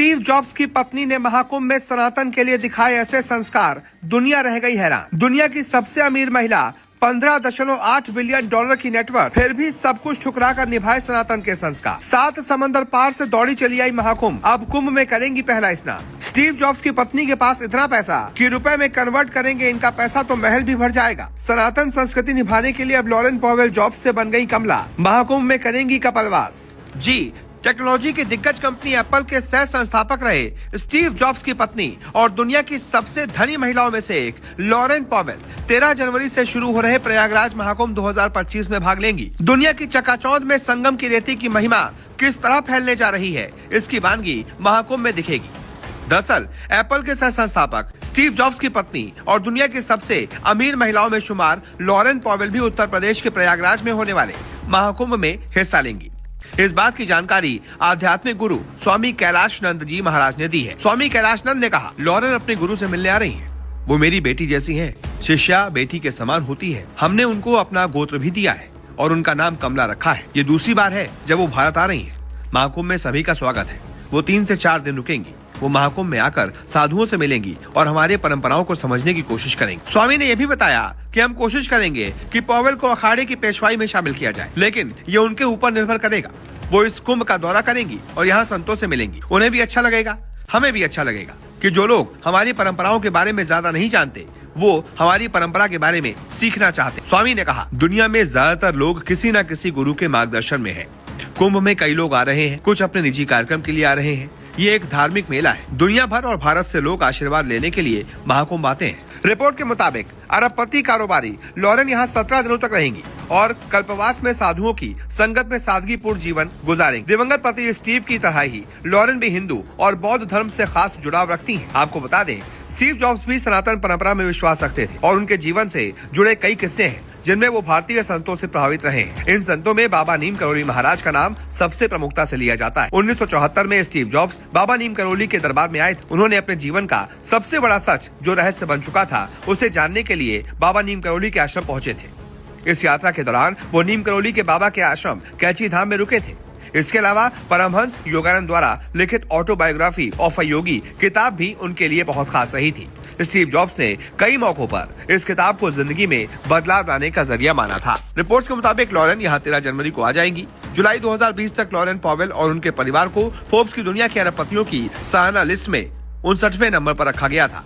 Steve jobs की पत्नी ने महाकुंभ में सनातन के लिए दिखाए ऐसे संस्कार, दुनिया रह गई हैरान। दुनिया की सबसे अमीर महिला, 15.8 बिलियन डॉलर की नेटवर्क, फिर भी सब कुछ ठुकरा कर निभाए सनातन के संस्कार। 7 समंदर पार से दौड़ी चली आई महाकुंभ, अब कुंभ में करेंगी पहला स्नान। स्टीव जॉब्स की पत्नी के पास इतना पैसा कि रुपए में कन्वर्ट करेंगे इनका पैसा तो महल भी भर जाएगा। सनातन संस्कृति निभाने के लिए अब लॉरेन पॉवेल जॉब्स से बन गई कमला, महाकुंभ में करेंगी कपलवास। जी, टेक्नोलॉजी की दिग्गज कंपनी एप्पल के सह संस्थापक रहे स्टीव जॉब्स की पत्नी और दुनिया की सबसे धनी महिलाओं में से एक लॉरेन पॉवेल 13 जनवरी से शुरू हो रहे प्रयागराज महाकुंभ 2025 में भाग लेंगी। दुनिया की चकाचौंध में संगम की रेती की महिमा किस तरह फैलने जा रही है, इसकी वानगी महाकुंभ में दिखेगी। दरअसल एप्पल के सह संस्थापक स्टीव जॉब्स की पत्नी और दुनिया की सबसे अमीर महिलाओं में शुमार लॉरेन पॉवेल भी उत्तर प्रदेश के प्रयागराज में होने वाले महाकुंभ में हिस्सा लेंगी। इस बात की जानकारी आध्यात्मिक गुरु स्वामी कैलाश नंद जी महाराज ने दी है। स्वामी कैलाश नंद ने कहा, लॉरेन अपने गुरु से मिलने आ रही हैं। वो मेरी बेटी जैसी हैं, शिष्या बेटी के समान होती है। हमने उनको अपना गोत्र भी दिया है और उनका नाम कमला रखा है। ये दूसरी बार है जब वो भारत आ रही है। महाकुंभ में सभी का स्वागत है। वो 3 से 4 दिन रुकेंगी। वो महाकुंभ में आकर साधुओं से मिलेंगी और हमारे परंपराओं को समझने की कोशिश करेंगे। स्वामी ने यह भी बताया कि हम कोशिश करेंगे कि पॉवेल को अखाड़े की पेशवाई में शामिल किया जाए, लेकिन ये उनके ऊपर निर्भर करेगा। वो इस कुंभ का दौरा करेंगी और यहाँ संतों से मिलेंगी। उन्हें भी अच्छा लगेगा, हमें भी अच्छा लगेगा कि जो लोग हमारी परंपराओं के बारे में ज्यादा नहीं जानते वो हमारी परंपरा के बारे में सीखना चाहते। स्वामी ने कहा, दुनिया में ज्यादातर लोग किसी न किसी गुरु के मार्गदर्शन में हैं। कुंभ में कई लोग आ रहे हैं, कुछ अपने निजी कार्यक्रम के लिए आ रहे हैं। ये एक धार्मिक मेला है। दुनिया भर और भारत से लोग आशीर्वाद लेने के लिए महाकुंभ आते हैं। रिपोर्ट के मुताबिक अरबपति कारोबारी लॉरेन यहाँ 17 दिनों तक रहेंगी और कल्पवास में साधुओं की संगत में सादगीपूर्ण जीवन गुजारेंगे। दिवंगत पति स्टीव की तरह ही लॉरेन भी हिंदू और बौद्ध धर्म से खास जुड़ाव रखती हैं। आपको बता दें, स्टीव जॉब्स भी सनातन परंपरा में विश्वास रखते थे और उनके जीवन से जुड़े कई किस्से हैं जिनमें वो भारतीय संतों से प्रभावित रहे। इन संतों में बाबा नीम करोली महाराज का नाम सबसे प्रमुखता से लिया जाता है। 1974 में स्टीव जॉब्स बाबा नीम करोली के दरबार में आए थे। उन्होंने अपने जीवन का सबसे बड़ा सच जो रहस्य बन चुका था उसे जानने के लिए बाबा नीम करोली के आश्रम पहुंचे थे। इस यात्रा के दौरान वो नीम करोली के बाबा के आश्रम कैची धाम में रुके थे। इसके अलावा परमहंस योगानंद द्वारा लिखित ऑटोबायोग्राफी ऑफ अ योगी किताब भी उनके लिए बहुत खास रही थी। स्टीव जॉब्स ने कई मौकों पर इस किताब को जिंदगी में बदलाव लाने का जरिया माना था। रिपोर्ट्स के मुताबिक लॉरेन यहाँ 13 जनवरी को आ जाएंगी। जुलाई 2020 तक लॉरेन पॉवेल और उनके परिवार को फोर्ब्स की दुनिया के अरबपतियों की सालाना लिस्ट में 59वें नंबर पर रखा गया था।